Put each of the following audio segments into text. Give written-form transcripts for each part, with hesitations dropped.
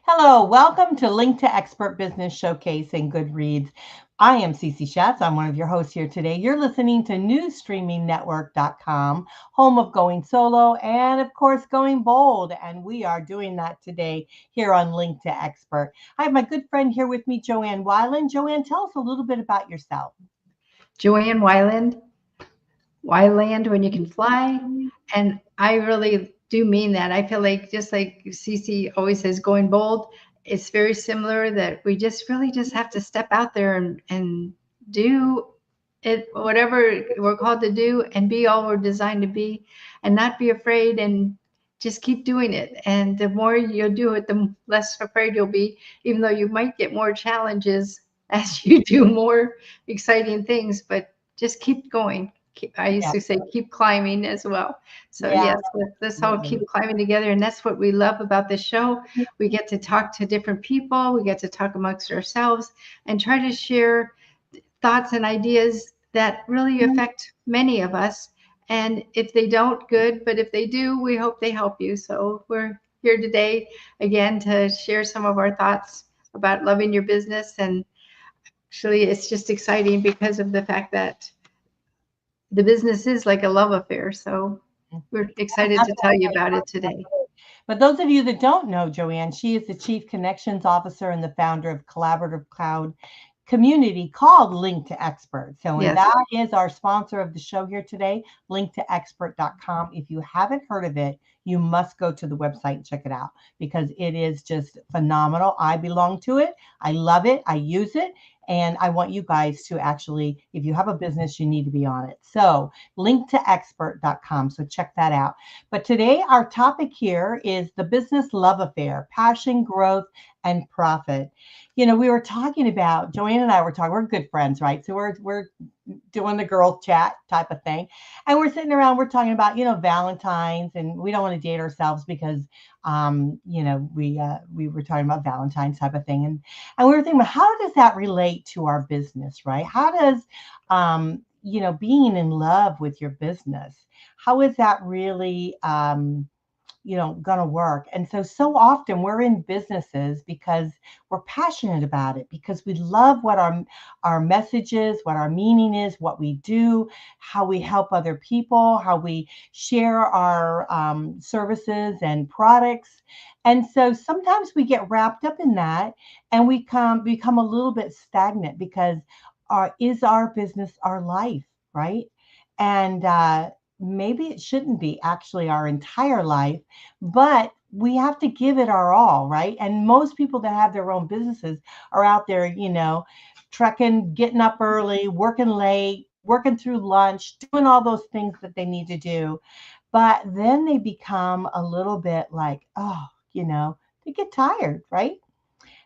Hello, welcome to Link to Expert Business Showcase and Good Reads. I am Cece Schatz. I'm one of your hosts here today. You're listening to newsstreamingnetwork.com, home of Going Solo and, of course, Going Bold. And we are doing that today here on Link to Expert. I have my good friend here with me, Joanne Weiland. Joanne, tell us a little bit about yourself. Joanne Weiland, why land when you can fly? And I really do mean that. I feel like just like Cece always says, going bold, it's very similar that we just really just have to step out there and do it, whatever we're called to do, and be all we're designed to be, and not be afraid, and just keep doing it. And the more you'll do it, the less afraid you'll be, even though you might get more challenges as you do more exciting things, but just keep going. I used Yeah, to say keep climbing as well. So yeah, yes, let's all keep climbing together, and that's what we love about the show. We get to talk to different people. We get to talk amongst ourselves and try to share thoughts and ideas that really affect many of us. And if they don't, good. But if they do, we hope they help you. So we're here today again to share some of our thoughts about loving your business. And actually, it's just exciting because of the fact that the business is like a love affair. So we're excited to tell you about it today. But those of you that don't know Joanne, she is the Chief Connections Officer and the founder of Collaborative Cloud community called Link to Expert. So, and Yes. that is our sponsor of the show here today, linktoexpert.com. If you haven't heard of it, you must go to the website and check it out because it is just phenomenal. I belong to it. I love it. I use it. And I want you guys to actually, if you have a business, you need to be on it. So, linktoexpert.com. So, check that out. But today, our topic here is the business love affair, passion, growth, and profit. We were talking about, Joanne and I were talking, we're good friends, right? So we're doing the girl chat type of thing. And we're sitting around, we're talking about, Valentine's, and we don't want to date ourselves because we were talking about Valentine's type of thing. And we were thinking about how does that relate to our business, right? How does being in love with your business, how is that really going to work. And so often we're in businesses because we're passionate about it, because we love what our message is, what our meaning is, what we do, how we help other people, how we share our services and products. And so sometimes we get wrapped up in that and we become a little bit stagnant because is our business our life, right? And maybe it shouldn't be actually our entire life, but we have to give it our all, right? And most people that have their own businesses are out there, trekking, getting up early, working late, working through lunch, doing all those things that they need to do. But then they become a little bit like, they get tired, right?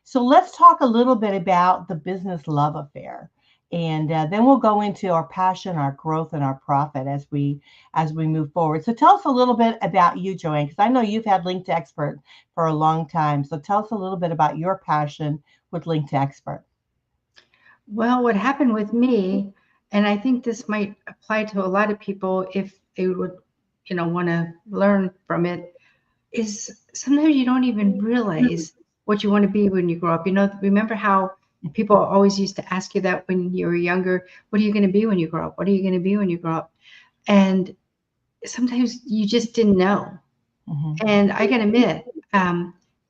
So let's talk a little bit about the business love affair, and then we'll go into our passion, our growth, and our profit as we move forward. So tell us a little bit about you, Joanne, because I know you've had Link to Expert for a long time. So tell us a little bit about your passion with Link to Expert. Well, what happened with me, and I think this might apply to a lot of people if they would, want to learn from it, is sometimes you don't even realize what you want to be when you grow up. Remember how people always used to ask you that when you were younger, what are you going to be when you grow up? What are you going to be when you grow up? And sometimes you just didn't know. Mm-hmm. And I can admit,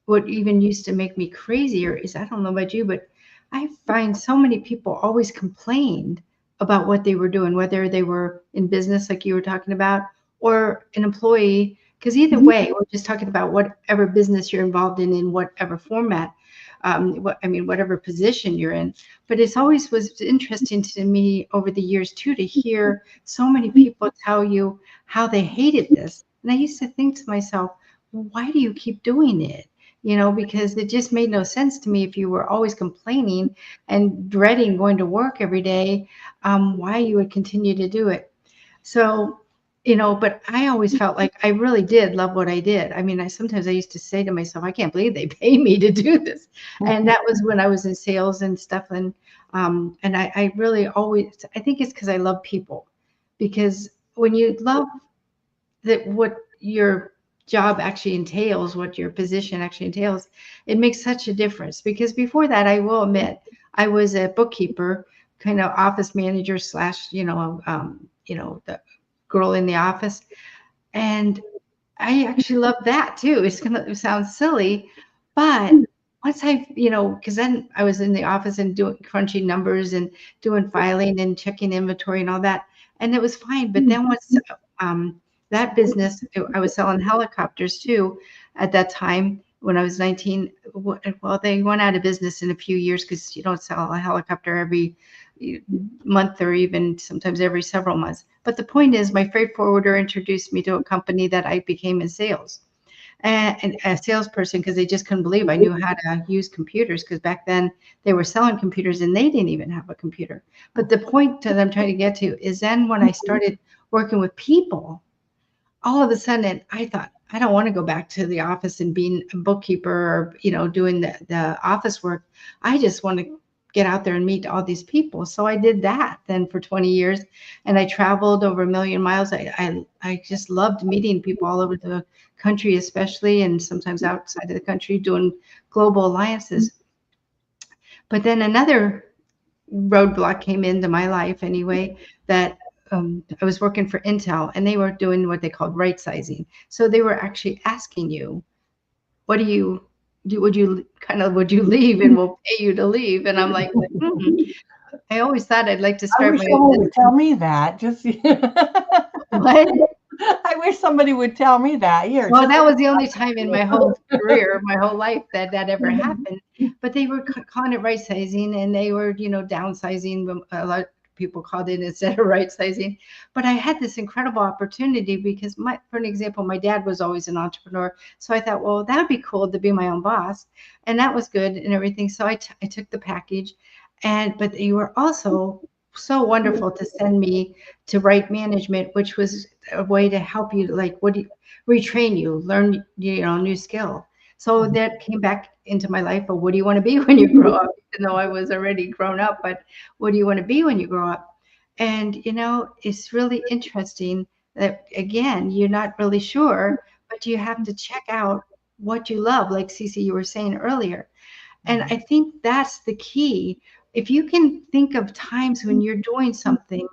what even used to make me crazier is I don't know about you, but I find so many people always complained about what they were doing, whether they were in business, like you were talking about, or an employee. Because either way, we're just talking about whatever business you're involved in whatever format, whatever position you're in. But it's always was interesting to me over the years too to hear so many people tell you how they hated this. And I used to think to myself, why do you keep doing it? Because it just made no sense to me if you were always complaining and dreading going to work every day, why you would continue to do it. So, but I always felt like I really did love what I did. I mean, sometimes I used to say to myself, I can't believe they pay me to do this. And that was when I was in sales and stuff. And I really always, I think it's because I love people. Because when you love that what you're job actually entails, what your position actually entails, it makes such a difference. Because before that, I will admit, I was a bookkeeper, kind of office manager slash, the girl in the office. And I actually love that too. It's gonna it sounds silly, but once because then I was in the office and doing crunching numbers and doing filing and checking inventory and all that, and it was fine. But then once that business, I was selling helicopters too at that time when I was 19. Well, they went out of business in a few years because you don't sell a helicopter every month or even sometimes every several months. But the point is, my freight forwarder introduced me to a company that I became in sales and a salesperson because they just couldn't believe I knew how to use computers because back then they were selling computers and they didn't even have a computer. But the point that I'm trying to get to is then when I started working with people, all of a sudden I thought, I don't want to go back to the office and being a bookkeeper or, doing the office work. I just want to get out there and meet all these people. So I did that then for 20 years and I traveled over 1,000,000 miles. I just loved meeting people all over the country, especially, and sometimes outside of the country doing global alliances. But then another roadblock came into my life anyway, that I was working for Intel and they were doing what they called right sizing. So they were actually asking you, what do you do? Would you leave and we'll pay you to leave? And I'm like, I always thought I'd like to I start wish my own someone would business. tell me that. Just What? I wish somebody would tell me that. Here, Well, just that was the only time in my whole career, my whole life that ever happened. But they were calling it right sizing and they were, downsizing. A lot of people called it instead of right sizing. But I had this incredible opportunity because for an example, my dad was always an entrepreneur. So I thought, well, that would be cool to be my own boss. And that was good and everything. So I took the package but they were also so wonderful to send me to right management, which was a way to help you, like, retrain you, learn, new skill. So that came back into my life. But what do you want to be when you grow up? Even though I was already grown up, but what do you want to be when you grow up? And it's really interesting that again, you're not really sure, but you have to check out what you love, like Cece, you were saying earlier. And I think that's the key. If you can think of times when you're doing something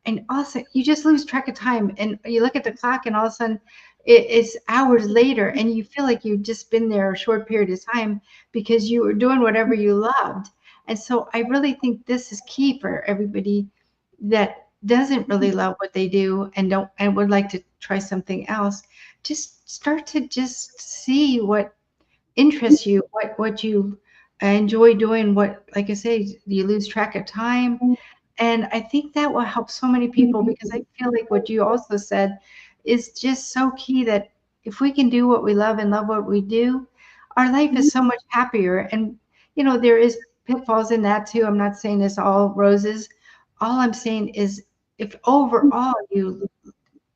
and also you just lose track of time and you look at the clock and all of a sudden it's hours later and you feel like you've just been there a short period of time because you were doing whatever you loved. And so I really think this is key for everybody that doesn't really love what they do and don't and would like to try something else. Just start to just see what interests you, what you enjoy doing, what, like I say, you lose track of time. And I think that will help so many people because I feel like what you also said is just so key that if we can do what we love and love what we do, our life is so much happier. And, there is pitfalls in that too. I'm not saying it's all roses. All I'm saying is if overall you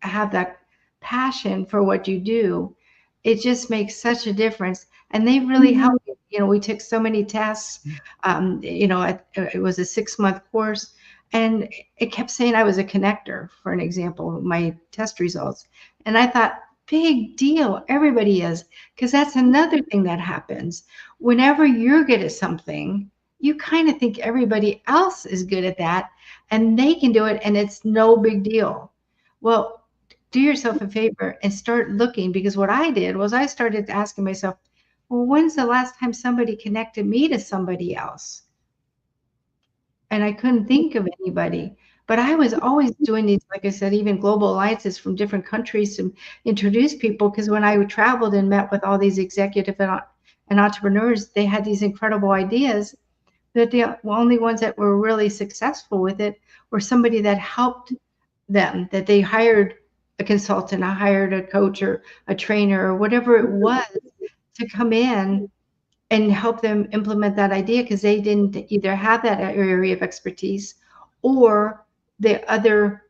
have that passion for what you do, it just makes such a difference. And they really help you. We took so many tests. It was a 6-month course, and it kept saying I was a connector, for an example, my test results. And I thought, big deal. Everybody is, because that's another thing that happens. Whenever you're good at something, you kind of think everybody else is good at that and they can do it and it's no big deal. Well, do yourself a favor and start looking, because what I did was I started asking myself, well, when's the last time somebody connected me to somebody else? And I couldn't think of anybody. But I was always doing these, like I said, even global alliances from different countries to introduce people. Because when I traveled and met with all these executive and entrepreneurs, they had these incredible ideas. But the only ones that were really successful with it were somebody that helped them, that they hired a consultant, I hired a coach or a trainer or whatever it was to come in and help them implement that idea because they didn't either have that area of expertise or the other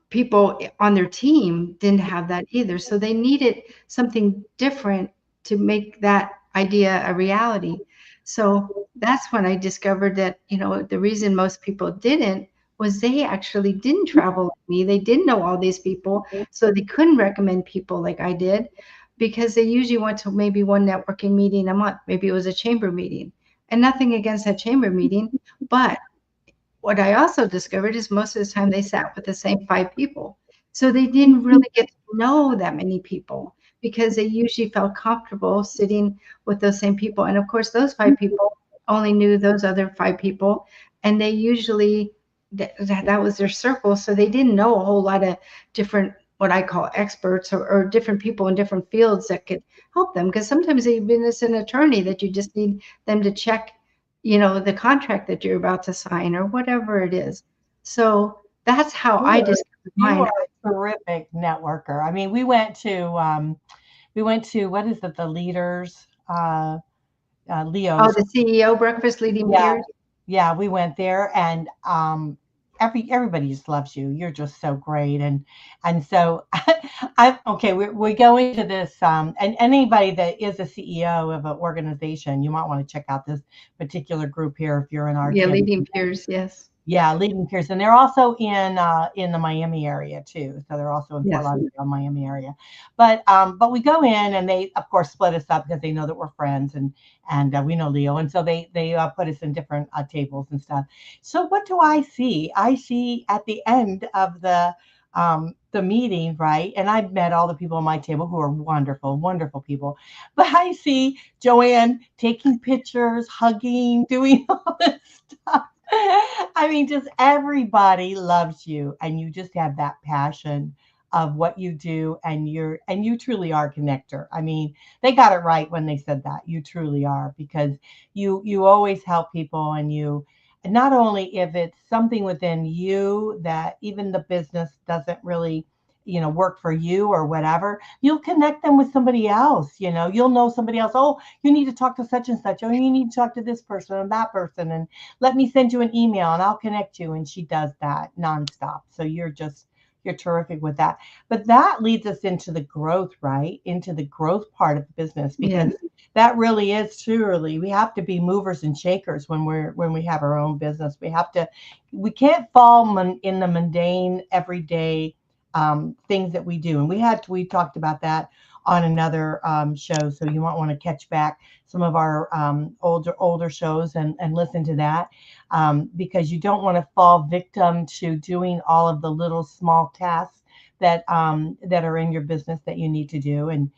people on their team didn't have that either. So they needed something different to make that idea a reality. So that's when I discovered that, the reason most people didn't was they actually didn't travel me. They didn't know all these people, so they couldn't recommend people like I did because they usually went to maybe one networking meeting a month. Maybe it was a chamber meeting. And nothing against that chamber meeting, but what I also discovered is most of the time they sat with the same 5 people. So they didn't really get to know that many people because they usually felt comfortable sitting with those same people. And of course, those 5 people only knew those other 5 people, and they usually that was their circle. So they didn't know a whole lot of different what I call experts or different people in different fields that could help them. Because sometimes even as an attorney that you just need them to check the contract that you're about to sign or whatever it is. So that's how You I are, discovered you mine. are a terrific networker. I mean, we went to what is it, the leaders, Oh, Leo's. the CEO breakfast leading Yeah, peers. yeah, we went there, and everybody just loves you. You're just so great, and so I okay. We go into this, and anybody that is a CEO of an organization, you might want to check out this particular group here if you're in our Yeah, gym. leading peers. Yes. Yeah, leading peers, and they're also in the Miami area too. So they're also in Fort Yes. Lauderdale, Miami area. But we go in, and they of course split us up because they know that we're friends, and we know Leo, and so they put us in different tables and stuff. So what do I see? I see at the end of the meeting, right? And I've met all the people on my table who are wonderful, wonderful people. But I see Joanne taking pictures, hugging, doing all this stuff. I mean, just everybody loves you, and you just have that passion of what you do, and you truly are a connector. I mean, they got it right when they said that. You truly are, because you always help people, and not only if it's something within you that even the business doesn't really work for you or whatever, you'll connect them with somebody else. You'll know somebody else. Oh, you need to talk to such and such. Oh, you need to talk to this person and that person, and let me send you an email and I'll connect you. And she does that nonstop. So you're terrific with that. But that leads us into the growth, right? Into the growth part of the business, because Yes. that really is truly, we have to be movers and shakers when we have our own business. We can't fall in the mundane everyday things that we do. And we talked about that on another show. So you might want to catch back some of our older shows and listen to that, because you don't want to fall victim to doing all of the little small tasks that are in your business that you need to do, and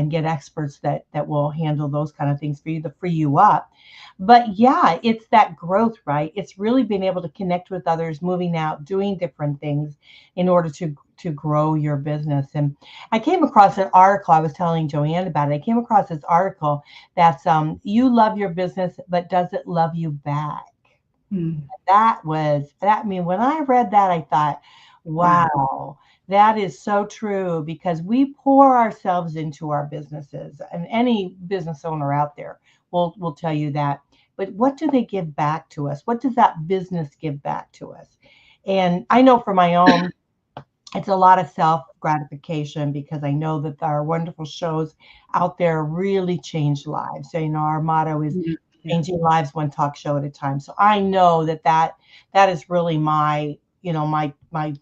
get experts that will handle those kind of things for you to free you up. But yeah, it's that growth, right? It's really being able to connect with others, moving out, doing different things in order to grow your business. And I came across an article. I was telling Joanne about it. I came across this article that's you love your business, but does it love you back? Hmm. That. I mean, when I read that, I thought, Wow. wow, that is so true, because we pour ourselves into our businesses, and any business owner out there will tell you that. But what do they give back to us? What does that business give back to us? And I know for my own, it's a lot of self gratification, because I know that our wonderful shows out there really change lives. So, our motto is Yeah. Yeah. changing lives one talk show at a time. So I know that is really my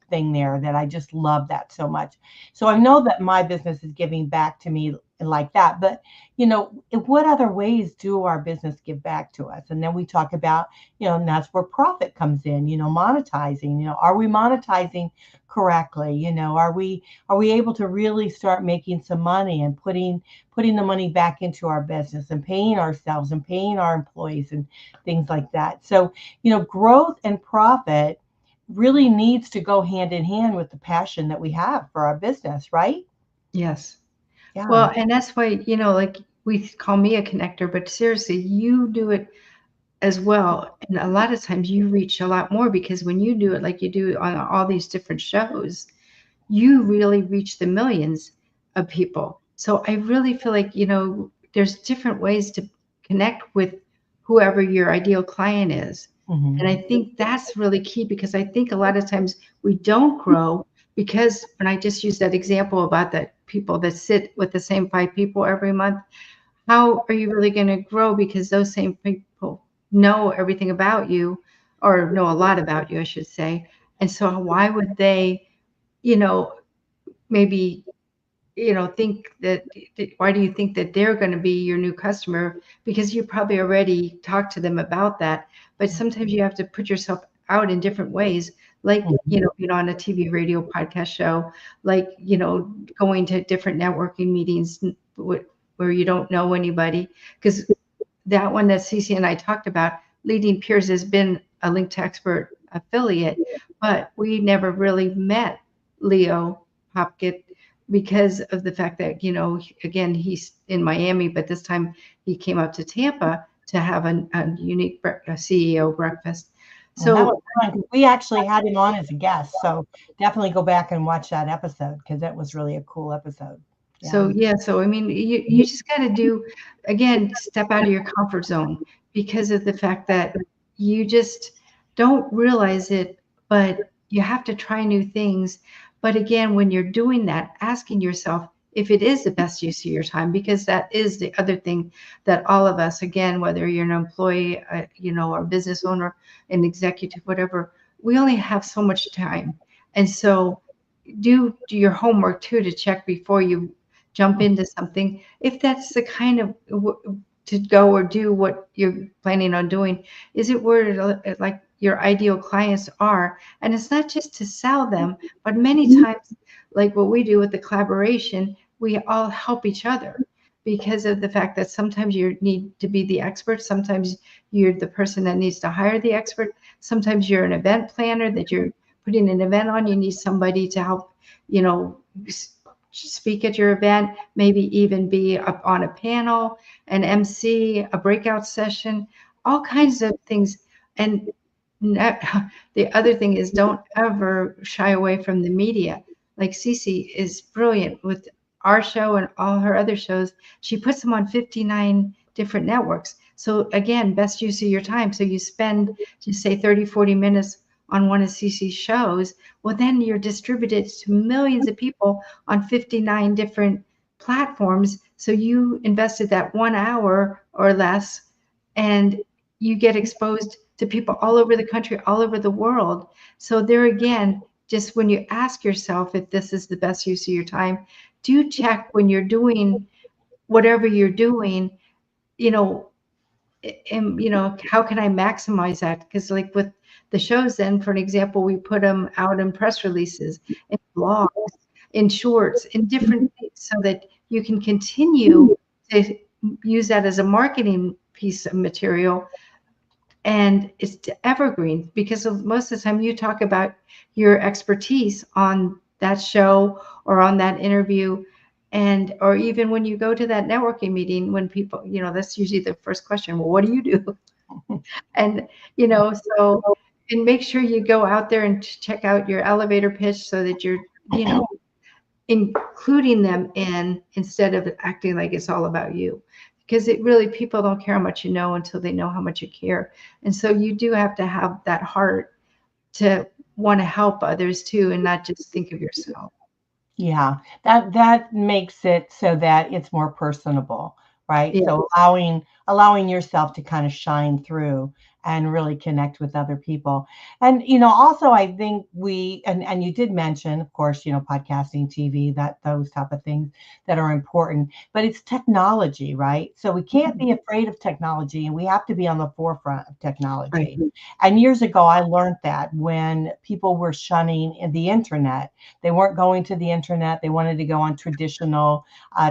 thing there, that I just love that so much. So I know that my business is giving back to me like that. But what other ways do our business give back to us? And then we talk about, and that's where profit comes in, monetizing. Are we monetizing correctly? Are we able to really start making some money and putting the money back into our business and paying ourselves and paying our employees and things like that? So, growth and profit really needs to go hand in hand with the passion that we have for our business, right? Yes. Yeah. Well, and that's why, like we call me a connector, but seriously, you do it as well. And a lot of times you reach a lot more because when you do it like you do on all these different shows, you really reach the millions of people. So I really feel like, there's different ways to connect with whoever your ideal client is. And I Hmm. think that's really key because I think a lot of times we don't grow because when I just use that example about the people that sit with the same 5 people every month, how are you really going to grow because those same people know everything about you or know a lot about you, I should say. And so why would they you know, maybe, think that, why do you think that they're going to be your new customer? Because you probably already talked to them about that. But sometimes you have to put yourself out in different ways, like, Mhm. on a TV, radio, podcast show, like, going to different networking meetings where you don't know anybody. Because that one that Cece and I talked about, Leading Peers, has been a Link to Expert affiliate, but we never really met Leo Hopkett because of the fact that, again, he's in Miami, but this time he came up to Tampa to have a unique a CEO breakfast. And that was So, fun 'cause we actually had him on as a guest. So definitely go back and watch that episode because it was really a cool episode. Yeah. yeah, so I mean, you just got to do, again, step out of your comfort zone because of the fact that you just don't realize it, but you have to try new things. But again, when you're doing that, asking yourself if it is the best use of your time, because that is the other thing that all of us, again, whether you're an employee, or a business owner, an executive, whatever, we only have so much time. And so do your homework too, to check before you jump into something, if that's the kind of to go or do what you're planning on doing. Is it where like your ideal clients are? And it's not just to sell them, but many times, like what we do with the collaboration, we all help each other because of the fact that sometimes you need to be the expert, sometimes you're the person that needs to hire the expert, sometimes you're an event planner that you're putting an event on, you need somebody to help, you know, speak at your event, maybe even be up on a panel, an MC, a breakout session, all kinds of things. And not, the other thing is, don't ever shy away from the media. Like Cece is brilliant with our show and all her other shows. She puts them on 59 different networks. So again, best use of your time. So you spend, just say 30, 40 minutes on one of Cece's shows. Well, then you're distributed to millions of people on 59 different platforms. So you invested that 1 hour or less, and you get exposed to people all over the country, all over the world. So there again, just when you ask yourself if this is the best use of your time, do check when you're doing whatever you're doing, you know, and how can I maximize that? Because like with the shows, then for an example, we put them out in press releases, in blogs, in shorts, in different things, so that you can continue to use that as a marketing piece of material. And it's evergreen because most of the time you talk about your expertise on that show or on that interview, and or even when you go to that networking meeting, when people, that's usually the first question, well, what do you do? And so, and make sure you go out there and check out your elevator pitch so that you're, including them in, instead of acting like it's all about you, because it really, people don't care how much you know until they know how much you care. And so you do have to have that heart to want to help others too, and not just think of yourself. Yeah, that makes it so that it's more personable, right? Yeah. So allowing yourself to kind of shine through and really connect with other people. And also I think and you did mention, of course, podcasting, TV, that those type of things that are important, but it's technology, right? So we can't be afraid of technology and we have to be on the forefront of Right. technology. And years ago I learned that when people were shunning the internet, they weren't going to the internet. They wanted to go on traditional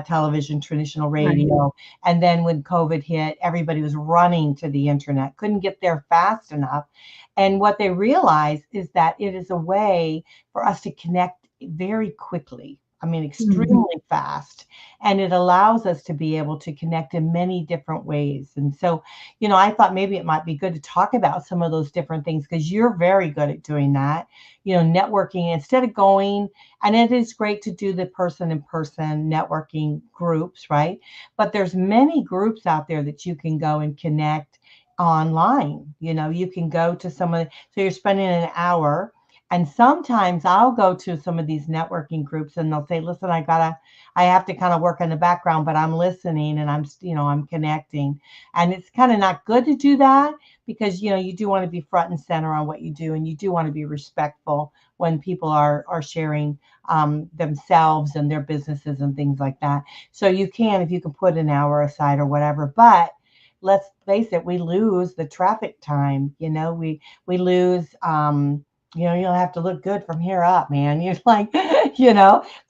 television, traditional Right. radio. And then when COVID hit, everybody was running to the internet, couldn't get there fast enough. And what they realized is that it is a way for us to connect very quickly. I mean, Mhm. extremely fast. And it allows us to be able to connect in many different ways. And so, I thought maybe it might be good to talk about some of those different things because you're very good at doing that, networking instead of going. And it is great to do the person in person networking groups, right? But there's many groups out there that you can go and connect online. You can go to someone. So you're spending an hour And sometimes I'll go to some of these networking groups and they'll say, listen, I have to kind of work in the background, but I'm listening and I'm connecting. And it's kind of not good to do that because, you do want to be front and center on what you do. And you do want to be respectful when people are sharing themselves and their businesses and things like that. So if you can put an hour aside or whatever, but let's face it, we lose the traffic time. We lose, you'll have to look good from here up, man. You're like,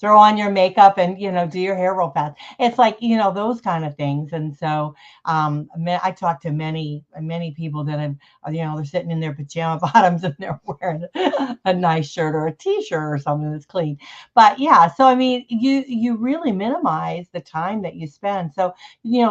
throw on your makeup and, do your hair real fast. It's like, those kind of things. And so I talked to many people that have, they're sitting in their pajama bottoms and they're wearing a nice shirt or a t-shirt or something that's clean. But yeah, so I mean, you really minimize the time that you spend. So,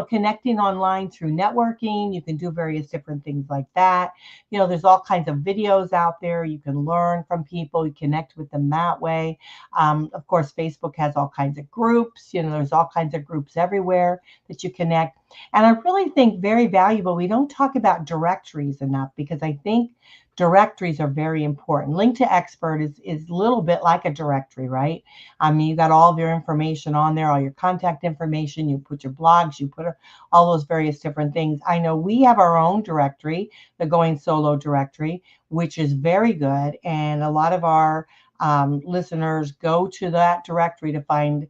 connecting online through networking, you can do various different things like that. There's all kinds of videos out there. You can learn from people, you connect with them that way. Of course, Facebook has all kinds of groups. There's all kinds of groups everywhere that you connect. And I really think very valuable. We don't talk about directories enough because I think directories are very important. Link to Expert is a little bit like a directory, right? I mean, you got all of your information on there, all your contact information, you put your blogs, you put all those various different things. I know we have our own directory, the Going Solo directory, which is very good. And a lot of our listeners go to that directory to find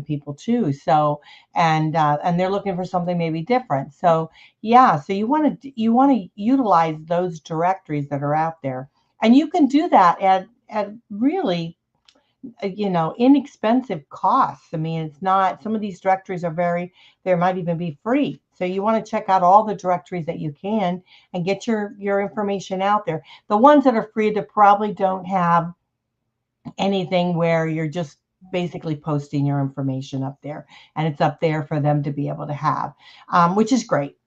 people too. So, and they're looking for something maybe different. So, yeah. So you want to utilize those directories that are out there, and you can do that at really inexpensive costs. I mean, it's not, some of these directories there might even be free. So you want to check out all the directories that you can and get your information out there. The ones that are free that probably don't have anything where you're just basically posting your information up there and it's up there for them to be able to have, which is great.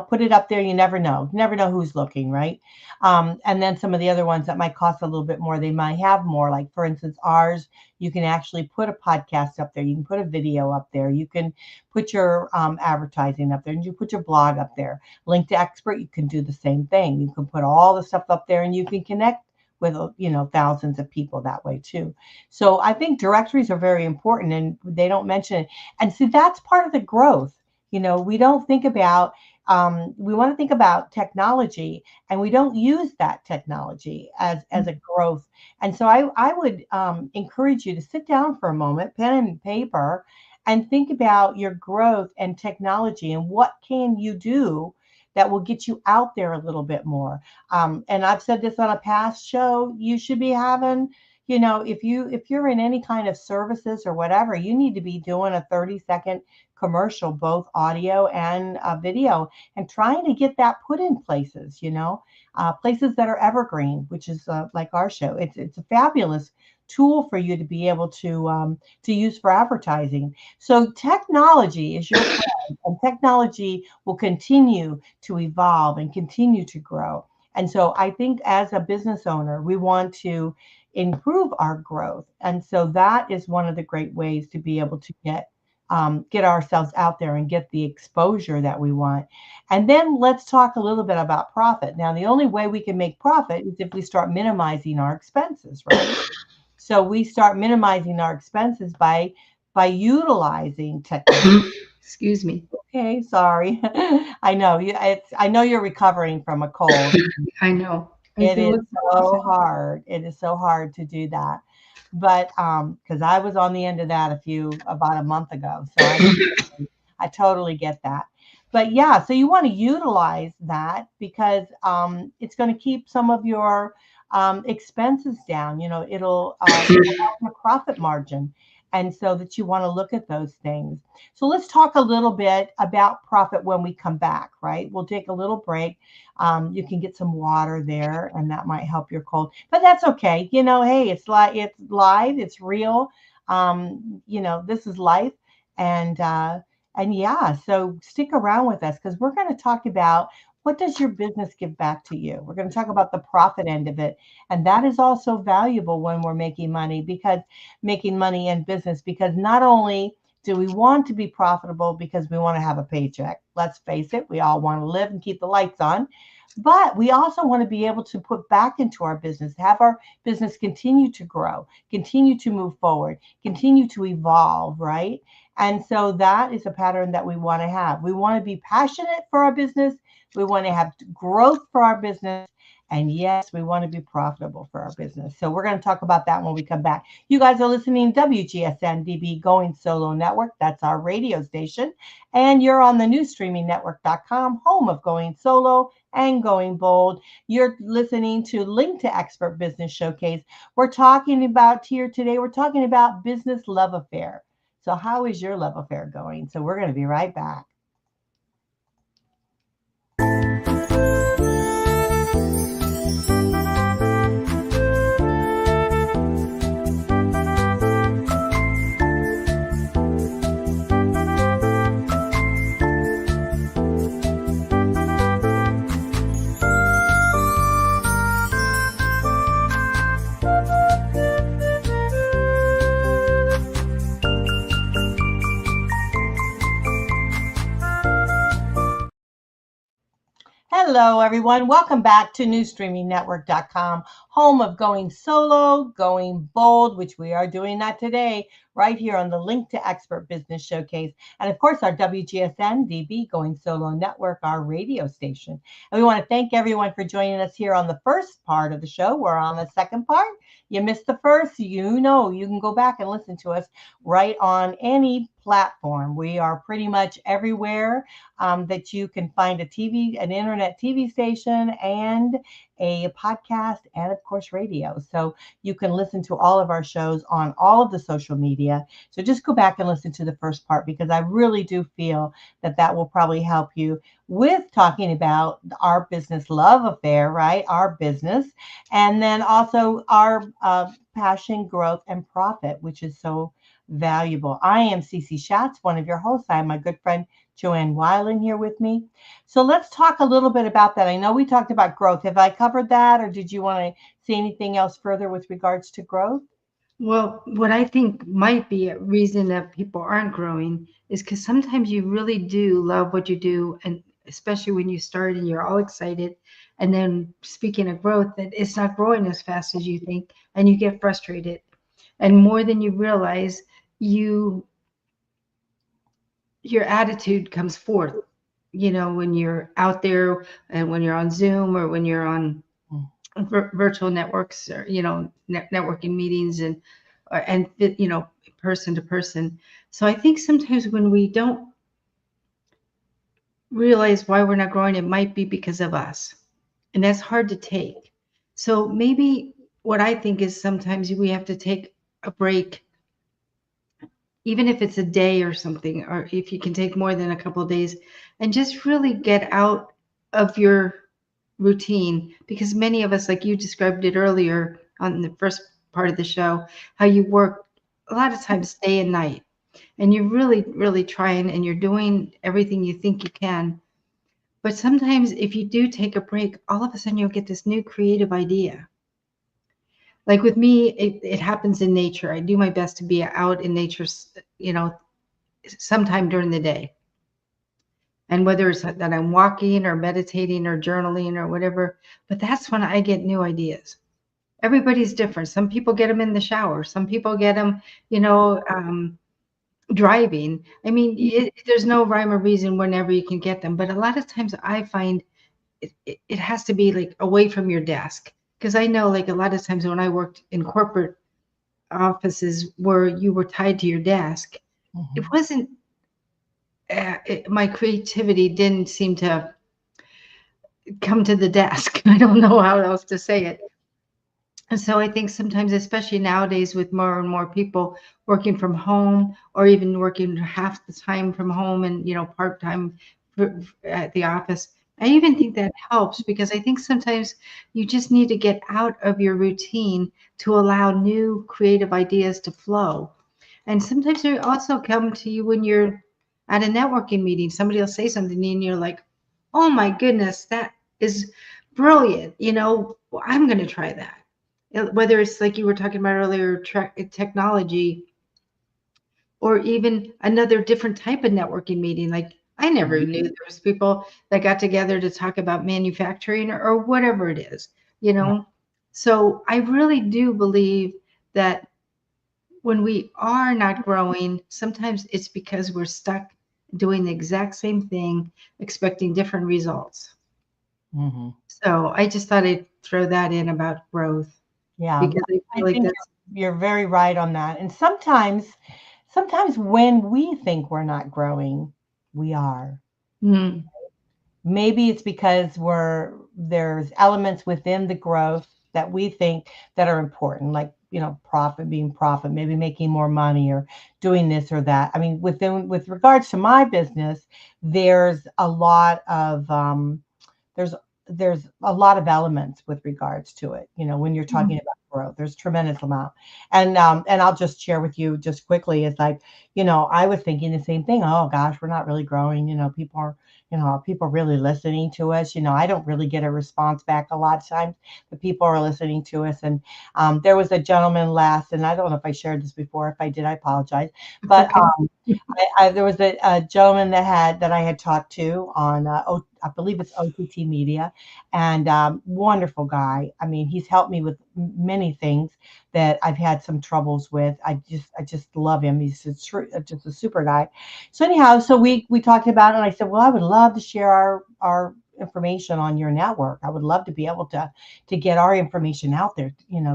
Put it up there. You never know who's looking, right? And then some of the other ones that might cost a little bit more, they might have more, like for instance, ours, you can actually put a podcast up there. You can put a video up there. You can put your advertising up there and you put your blog up there. Link to Expert, you can do the same thing. You can put all the stuff up there and you can connect with thousands of people that way too. So I think directories are very important and they don't mention it. And see, that's part of the growth. We don't think about, we want to think about technology and we don't use that technology as a growth. And so I would encourage you to sit down for a moment, pen and paper, and think about your growth and technology and what can you do that will get you out there a little bit more. And I've said this on a past show, you should be having, if you're in any kind of services or whatever, you need to be doing a 30-second commercial, both audio and video, and trying to get that put in places, places that are evergreen, which is like our show. It's a fabulous tool for you to be able to use for advertising. So technology is your friend, and technology will continue to evolve and continue to grow. And so I think as a business owner, we want to improve our growth. And so that is one of the great ways to be able to get ourselves out there and get the exposure that we want. And then let's talk a little bit about profit. Now, the only way we can make profit is if we start minimizing our expenses, right? So we start minimizing our expenses by utilizing technology. Excuse me. Okay, sorry. I know you're recovering from a cold. I know. It is so hard. It is so hard to do that. But because I was on the end of that about a month ago. So I totally get that. But yeah, so you want to utilize that because it's going to keep some of your expenses down. It'll help your profit margin. And so that you want to look at those things. So let's talk a little bit about profit when we come back, right? We'll take a little break. You can get some water there and that might help your cold, but that's okay. Hey, it's live, it's real. This is life. And yeah, so stick around with us because we're going to talk about what does your business give back to you? We're going to talk about the profit end of it. And that is also valuable when we're making money in business, because not only Do we want to be profitable because we want to have a paycheck? Let's face it, we all want to live and keep the lights on. But we also want to be able to put back into our business, have our business continue to grow, continue to move forward, continue to evolve, right? And so that is a pattern that we want to have. We want to be passionate for our business. We want to have growth for our business. And yes, we want to be profitable for our business. So we're going to talk about that when we come back. You guys are listening to WGSN-DB Going Solo Network. That's our radio station. And you're on the newstreamingnetwork.com, home of Going Solo and Going Bold. You're listening to Link to Expert Business Showcase. We're talking about here today, we're talking about business love affair. So how is your love affair going? So we're going to be right back. Hello, everyone. Welcome back to newstreamingnetwork.com, home of Going Solo, Going Bold, which we are doing that today right here on the Link to Expert Business Showcase. And of course, our WGSN-DB Going Solo Network, our radio station. And we want to thank everyone for joining us here on the first part of the show. We're on the second part. You missed the first, you know, you can go back and listen to us right on any platform. We are pretty much everywhere that you can find an internet TV station and a podcast and of course radio. So you can listen to all of our shows on all of the social media. So just go back and listen to the first part because I really do feel that that will probably help you with talking about our business love affair, right? Our business. And then also our passion, growth, and profit, which is so valuable. I am Cece Schatz, one of your hosts. I have my good friend Joanne Weiland here with me. So let's talk a little bit about that. I know we talked about growth. Have I covered that, or did you want to say anything else further with regards to growth? Well, what I think might be a reason that people aren't growing is because sometimes you really do love what you do, and especially when you start and you're all excited, and then speaking of growth, that it's not growing as fast as you think, and you get frustrated. And more than you realize, your attitude comes forth, when you're out there and when you're on Zoom or when you're on virtual networks or, networking meetings and person to person. So I think sometimes when we don't realize why we're not growing, it might be because of us. And that's hard to take. So maybe what I think is sometimes we have to take a break, even if it's a day or something, or if you can take more than a couple of days, and just really get out of your routine. Because many of us, like you described it earlier on the first part of the show, how you work a lot of times day and night, and you're really, really trying and you're doing everything you think you can. But sometimes if you do take a break, all of a sudden you'll get this new creative idea. Like with me, it happens in nature. I do my best to be out in nature, sometime during the day. And whether it's that I'm walking or meditating or journaling or whatever, but that's when I get new ideas. Everybody's different. Some people get them in the shower. Some people get them, driving. I mean, there's no rhyme or reason whenever you can get them. But a lot of times I find it has to be like away from your desk. Because I know like a lot of times when I worked in corporate offices where you were tied to your desk, it wasn't, my creativity didn't seem to come to the desk. I don't know how else to say it. And so I think sometimes, especially nowadays with more and more people working from home or even working half the time from home and, part-time at the office, I even think that helps because I think sometimes you just need to get out of your routine to allow new creative ideas to flow. And sometimes they also come to you when you're at a networking meeting. Somebody will say something and you're like, oh my goodness, that is brilliant. I'm going to try that. Whether it's like you were talking about earlier, technology, or even another different type of networking meeting. Like I never Right. knew there was people that got together to talk about manufacturing or whatever it is, you Right. know? So I really do believe that when we are not growing, sometimes it's because we're stuck doing the exact same thing, expecting different results. Hmm. So I just thought I'd throw that in about growth Yeah, because I I feel like think that's, you're very right on that. And sometimes when we think we're not growing, we are. mm, Maybe it's because there's elements within the growth that we think that are important, like, profit, maybe making more money or doing this or that. I mean, with regards to my business, there's a lot of there's there's a lot of elements with regards to it. When you're talking mm, about growth, there's tremendous amount. And I'll just share with you just quickly. It's like, I was thinking the same thing. Oh gosh, we're not really growing. People are really listening to us. I don't really get a response back a lot of times, but people are listening to us. And there was a gentleman last, and I don't know if I shared this before. If I did, I apologize. it's But okay. there was a gentleman that I had talked to on, I believe it's OTT Media, and wonderful guy. I mean, he's helped me with many things that I've had some troubles with. I just love him. He's just a super guy. So anyhow, so we talked about it, and I said, well, I would love to share our information on your network. I would love to be able to get our information out there,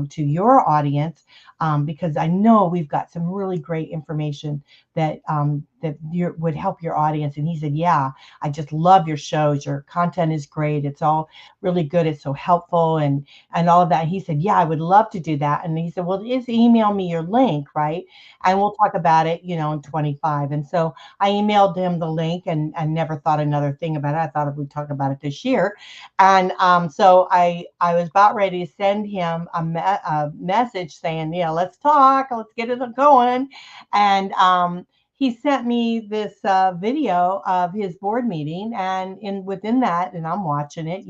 to your audience, because I know we've got some really great information that would help your audience. And he said, yeah, I just love your shows. Your content is great. It's all really good. It's so helpful and all of that. He said, yeah, I would love to do that. And he said, well, just email me your link, right? And we'll talk about it, in 25. And so I emailed him the link and never thought another thing about it. I thought we'd talk about it this year. And so I was about ready to send him a message saying, yeah, let's talk, let's get it going. And he sent me this video of his board meeting, and within that, and I'm watching it,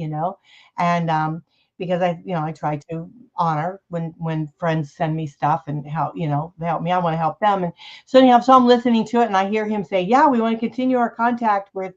and because I try to honor when friends send me stuff and help, they help me. I want to help them, and so anyhow, so I'm listening to it, and I hear him say, "Yeah, we want to continue our contact with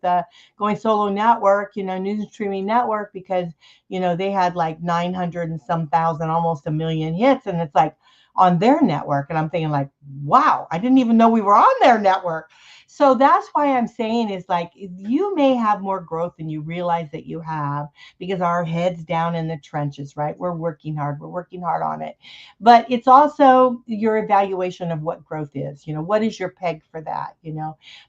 Going Solo Network, news and streaming network, because they had like 900 and some thousand, almost a million hits, and it's like." On their network. And I'm thinking like, wow, I didn't even know we were on their network. So that's why I'm saying is like, you may have more growth than you realize that you have, because our heads down in the trenches, right? We're working hard. We're working hard on it. But it's also your evaluation of what growth is. What is your peg for that?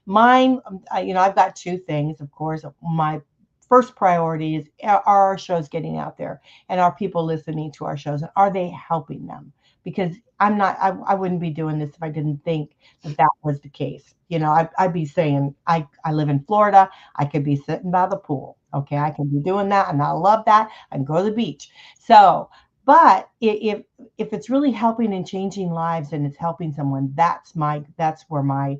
Mine, I've got two things, of course. My first priority is, are our shows getting out there, and are people listening to our shows, and are they helping them? Because I wouldn't be doing this if I didn't think that was the case. I'd be saying, I live in Florida. I could be sitting by the pool. Okay. I can be doing that. And I love that. I can go to the beach. So, but if it's really helping and changing lives and it's helping someone, that's where my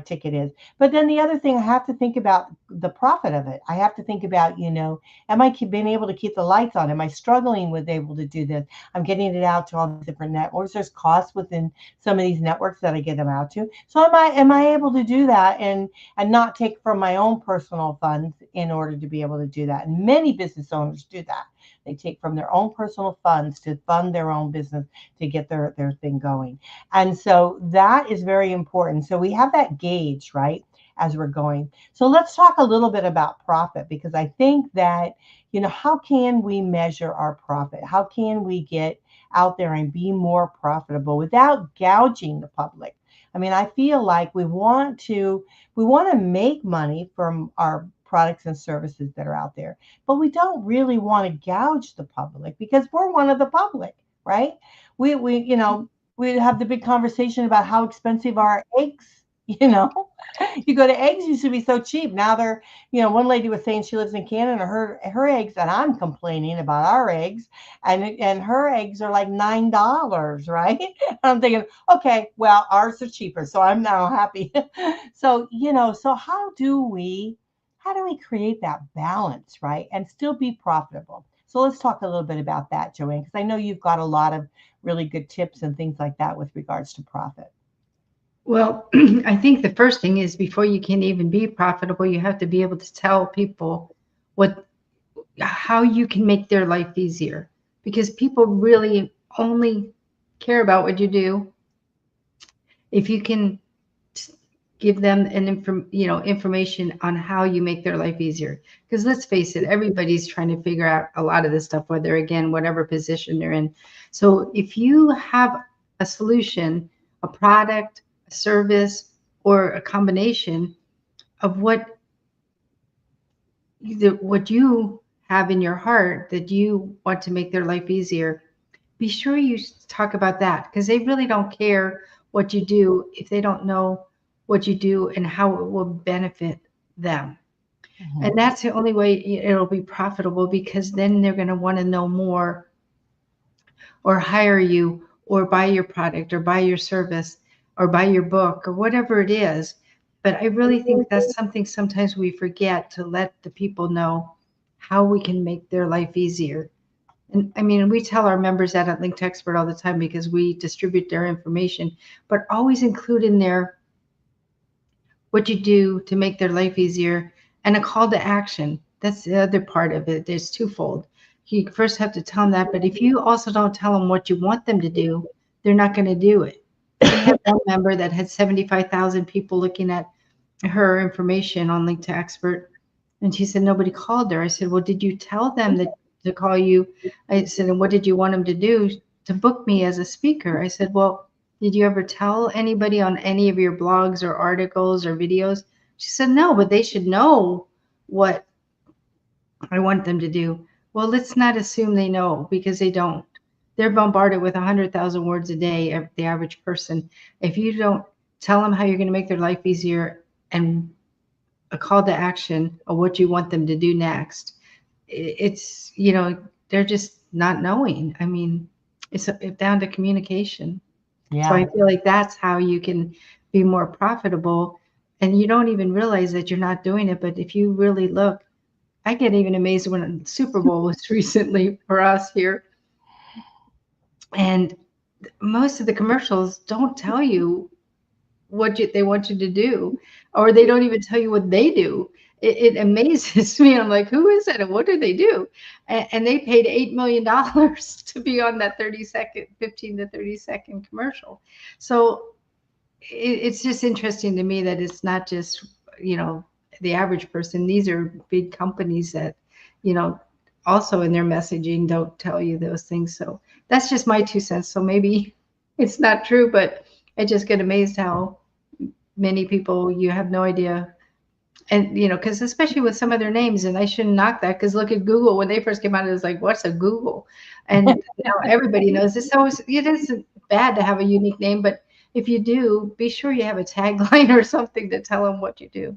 ticket is. But then the other thing, I have to think about the profit of it. I have to think about, am I being able to keep the lights on? Am I struggling with able to do this? I'm getting it out to all these different networks. There's costs within some of these networks that I get them out to. So am I able to do that and not take from my own personal funds in order to be able to do that? And many business owners do that. They take from their own personal funds to fund their own business to get their thing going. And so that is very important. So we have that gauge, right, as we're going. So let's talk a little bit about profit, because I think that, how can we measure our profit? How can we get out there and be more profitable without gouging the public? I mean, I feel like we want to make money from our products and services that are out there, but we don't really want to gouge the public because we're one of the public, right? We have the big conversation about how expensive our eggs, you know. You go to eggs used to be so cheap. Now they're, one lady was saying she lives in Canada, her eggs, and I'm complaining about our eggs, and her eggs are like $9, right? And I'm thinking, okay, well, ours are cheaper, so I'm now happy. So, so how do we create that balance, right? And still be profitable? So let's talk a little bit about that, Joanne, because I know you've got a lot of really good tips and things like that with regards to profit. Well, I think the first thing is before you can even be profitable, you have to be able to tell people what how you can make their life easier, because people really only care about what you do if you can give them information on how you make their life easier. Because let's face it, everybody's trying to figure out a lot of this stuff, whether again whatever position they're in. So if you have a solution, a product, a service, or a combination of what you have in your heart that you want to make their life easier, be sure you talk about that, because they really don't care what you do if they don't know what you do and how it will benefit them. And Mhm. that's the only way it'll be profitable, because then they're going to want to know more or hire you or buy your product or buy your service or buy your book or whatever it is. But I really think that's something sometimes we forget, to let the people know how we can make their life easier. And I mean, we tell our members that at Link Expert all the time, because we distribute their information, but always include in there what you do to make their life easier and a call to action. That's the other part of it. There's twofold. You first have to tell them that, but if you also don't tell them what you want them to do, they're not going to do it. We had one member that had 75,000 people looking at her information on Link to Expert. And she said, nobody called her. I said, well, did you tell them that to call you? I said, and what did you want them to do? To book me as a speaker. I said, well, did you ever tell anybody on any of your blogs or articles or videos? She said, no, but they should know what I want them to do. Well, let's not assume they know, because they don't. They're bombarded with 100,000 words a day, the average person. If you don't tell them how you're going to make their life easier and a call to action of what you want them to do next, it's, they're just not knowing. I mean, it's down to communication. So I Yeah. feel like that's how you can be more profitable. And you don't even realize that you're not doing it. But if you really look, I get even amazed when Super Bowl was recently for us here. And most of the commercials don't tell you they want you to do, or they don't even tell you what they do. It amazes me. I'm like, who is it and what do they do? And they paid $8 million to be on that 30-second, 15 to 30-second commercial. So it's just interesting to me that it's not just, you know, the average person. These are big companies that, you know, also in their messaging don't tell you those things. So that's just my 2 cents. So maybe it's not true, but I just get amazed how many people, you have no idea. And because especially with some of their names, and I shouldn't knock that, because look at Google. When they first came out, it was like, what's a Google? And now everybody knows this. So it isn't bad to have a unique name, but if you do, be sure you have a tagline or something to tell them what you do.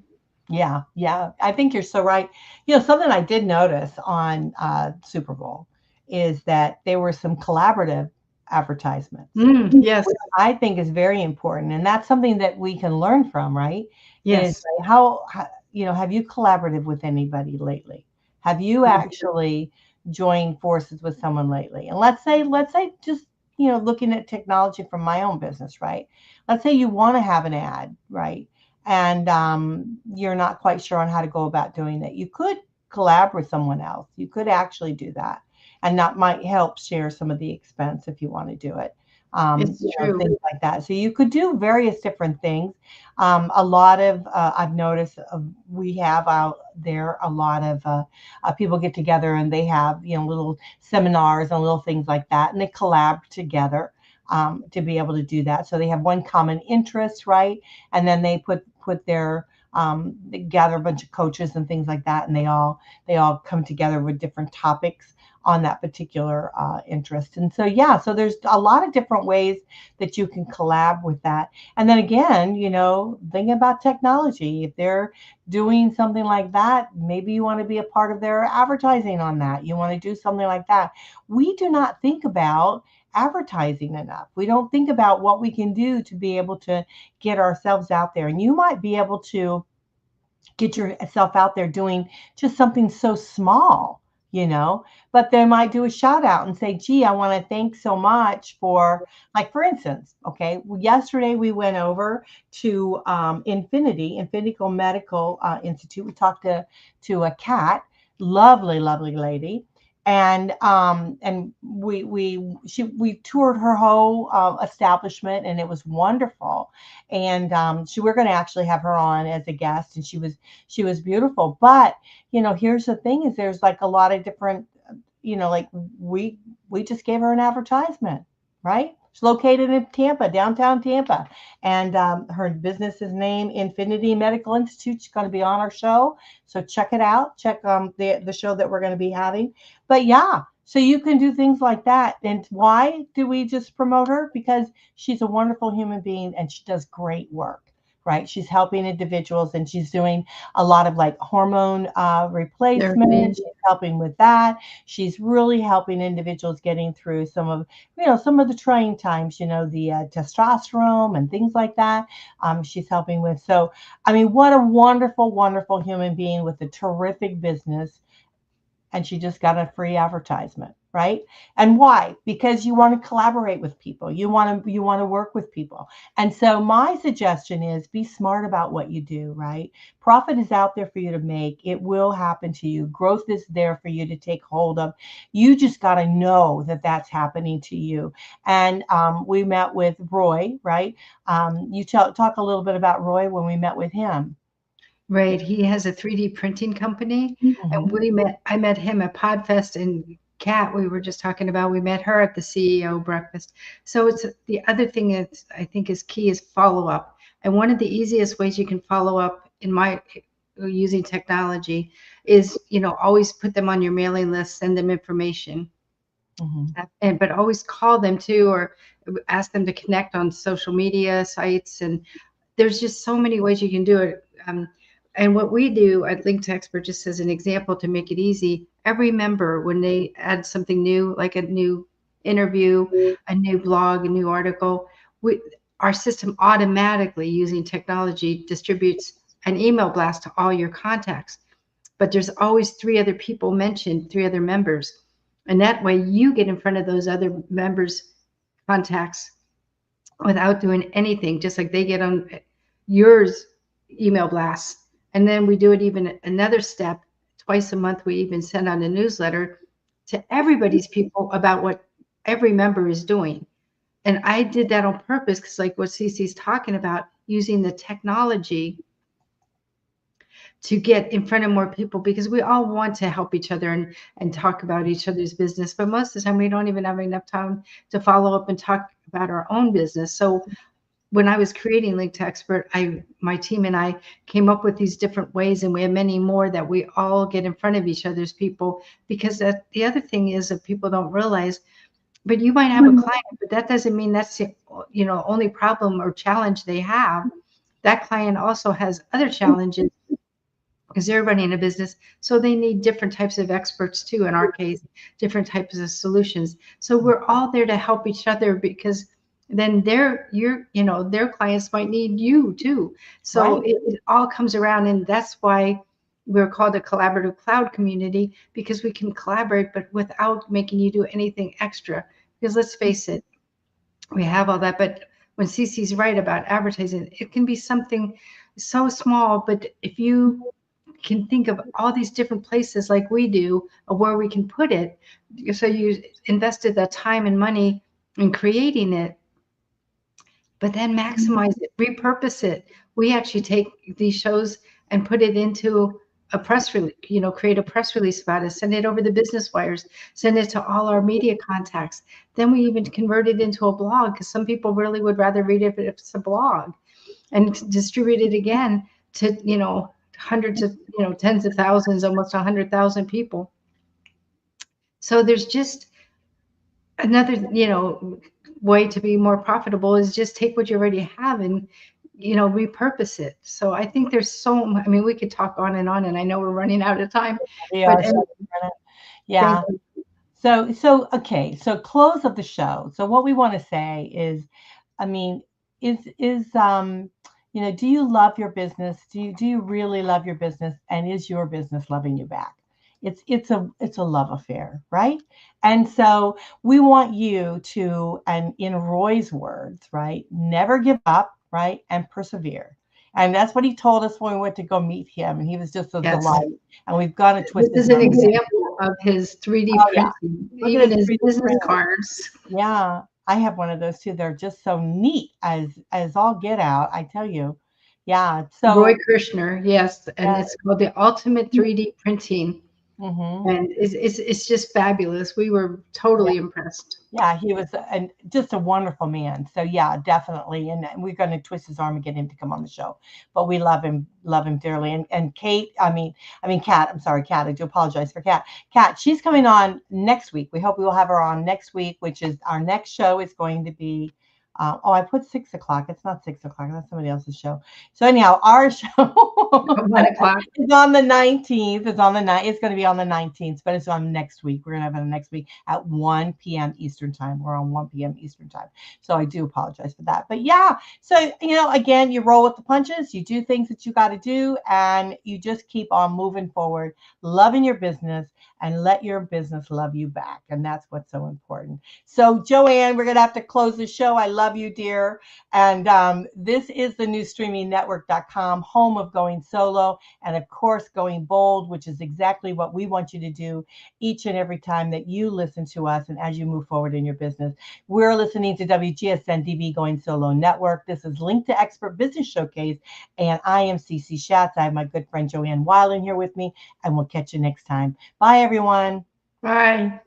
Yeah, yeah. I think you're so right. Something I did notice on Super Bowl is that there were some collaborative advertisements, Yes, which I think is very important, and that's something that we can learn from, right? Is yes. like how have you collaborated with anybody lately? Have you actually joined forces with someone lately? And let's say just looking at technology from my own business, right? Let's say you want to have an ad, right? And you're not quite sure on how to go about doing that. You could collab with someone else. You could actually do that, and that might help share some of the expense if you want to do it. It's true. Things like that. So you could do various different things. A lot of I've noticed we have out there a lot of people get together and they have little seminars and little things like that, and they collab together to be able to do that. So they have one common interest, right? And then they put their they gather a bunch of coaches and things like that, and they all come together with different topics on that particular interest. And so yeah, so there's a lot of different ways that you can collab with that. And then again, think about technology. If they're doing something like that, maybe you want to be a part of their advertising on that. You want to do something like that. We do not think about advertising enough. We don't think about what we can do to be able to get ourselves out there. And you might be able to get yourself out there doing just something so small, you know, but they might do a shout out and say, gee, I want to thank so much for, like, for instance, okay, yesterday we went over to Infinity Medical Institute. We talked to a cat, lovely, lovely lady. And we toured her whole establishment, and it was wonderful. And we're going to actually have her on as a guest, and she was beautiful. But here's the thing: is there's like a lot of different, like we just gave her an advertisement, right? She's located in Tampa, downtown Tampa, and her business's name, Infinity Medical Institute, is going to be on our show. So check it out. Check the show that we're going to be having. But yeah, so you can do things like that. And why do we just promote her? Because she's a wonderful human being and she does great work, right? She's helping individuals, and she's doing a lot of like hormone replacement. Therapy. She's helping with that. She's really helping individuals getting through some of the trying times, the testosterone and things like that. She's helping with. So, I mean, what a wonderful, wonderful human being with a terrific business, and she just got a free advertisement, right? And why? Because you want to collaborate with people. You want to work with people. And so my suggestion is be smart about what you do, right? Profit is out there for you to make. It will happen to you. Growth is there for you to take hold of. You just got to know that that's happening to you. And we met with Roy, right? You talk a little bit about Roy when we met with him. Right. He has a 3D printing company, and Mhm. I met him at Podfest, and Kat, we were just talking about, we met her at the CEO breakfast. So it's the other thing that I think is key is follow up. And one of the easiest ways you can follow up in my using technology is, always put them on your mailing list, send them information, Mhm. and but always call them too, or ask them to connect on social media sites. And there's just so many ways you can do it. And what we do at Link to Expert, just as an example to make it easy, every member, when they add something new, like a new interview, a new blog, a new article, our system automatically, using technology, distributes an email blast to all your contacts. But there's always three other people mentioned, three other members. And that way you get in front of those other members' contacts without doing anything, just like they get on yours email blasts. And then we do it even another step. Twice a month, we even send out a newsletter to everybody's people about what every member is doing. And I did that on purpose because, like what Cece's talking about, using the technology to get in front of more people, because we all want to help each other and talk about each other's business. But most of the time, we don't even have enough time to follow up and talk about our own business. So when I was creating Link to Expert, my team and I came up with these different ways, and we have many more that we all get in front of each other's people. Because the other thing is that people don't realize, but you might have a client, but that doesn't mean that's the only problem or challenge they have. That client also has other challenges because they're running a business. So they need different types of experts too. In our case, different types of solutions. So we're all there to help each other, because then their clients might need you too. So Right. it all comes around, and that's why we're called a collaborative cloud community, because we can collaborate, but without making you do anything extra. Because let's face it, we have all that, but when Cece's right about advertising, it can be something so small, but if you can think of all these different places like we do of where we can put it. So you invested that time and money in creating it, but then maximize it, repurpose it. We actually take these shows and put it into a press release, create a press release about it, send it over the business wires, send it to all our media contacts. Then we even convert it into a blog, because some people really would rather read it if it's a blog, and distribute it again to, hundreds of, tens of thousands, almost 100,000 people. So there's just another, way to be more profitable is just take what you already have and, repurpose it. So I think there's I mean, we could talk on, and I know we're running out of time, We but are so thank yeah. you. So okay. So close of the show. So what we want to say is, I mean, is do you love your business? Do you really love your business? And is your business loving you back? It's a love affair, right? And so we want you to, and in Roy's words, right, never give up, right, and persevere. And that's what he told us when we went to go meet him, and he was just a Yes. delight. And we've got to twist This his is an arm again. example of his 3D Oh yeah, printing, look at even his his 3D business print. cards. Yeah, I have one of those too. They're just so neat as all get out. I tell you. Yeah. Roy So Kirshner, yes, and yeah. it's called the Ultimate 3D Printing, Hmm. and it's just fabulous. We were totally impressed. Yeah, he was just a wonderful man. So yeah, definitely, and we're going to twist his arm and get him to come on the show. But we love him dearly. And Kate, Kat. I'm sorry, Kat. I do apologize for Kat. Kat, she's coming on next week. We hope we will have her on next week, which is our next show is going to be. Oh, I put 6 o'clock. It's not 6 o'clock. That's somebody else's show. So anyhow, our show 1 o'clock. is on the 19th. It's on the night. It's going to be on the 19th, but it's on next week. We're going to have it next week at 1 p.m. Eastern time. We're on 1 p.m. Eastern time. So I do apologize for that. But yeah, so again, you roll with the punches. You do things that you got to do, and you just keep on moving forward, loving your business, and let your business love you back. And that's what's so important. So Joanne, we're going to have to close the show. I love you, dear. And this is the new streamingnetwork.com, home of going solo, and of course, going bold, which is exactly what we want you to do each and every time that you listen to us and as you move forward in your business. We're listening to WGSN-DB Going Solo Network. This is Link to Expert Business Showcase, and I am CC Schatz. I have my good friend Joanne Weiland here with me, and we'll catch you next time. Bye, everyone. Bye.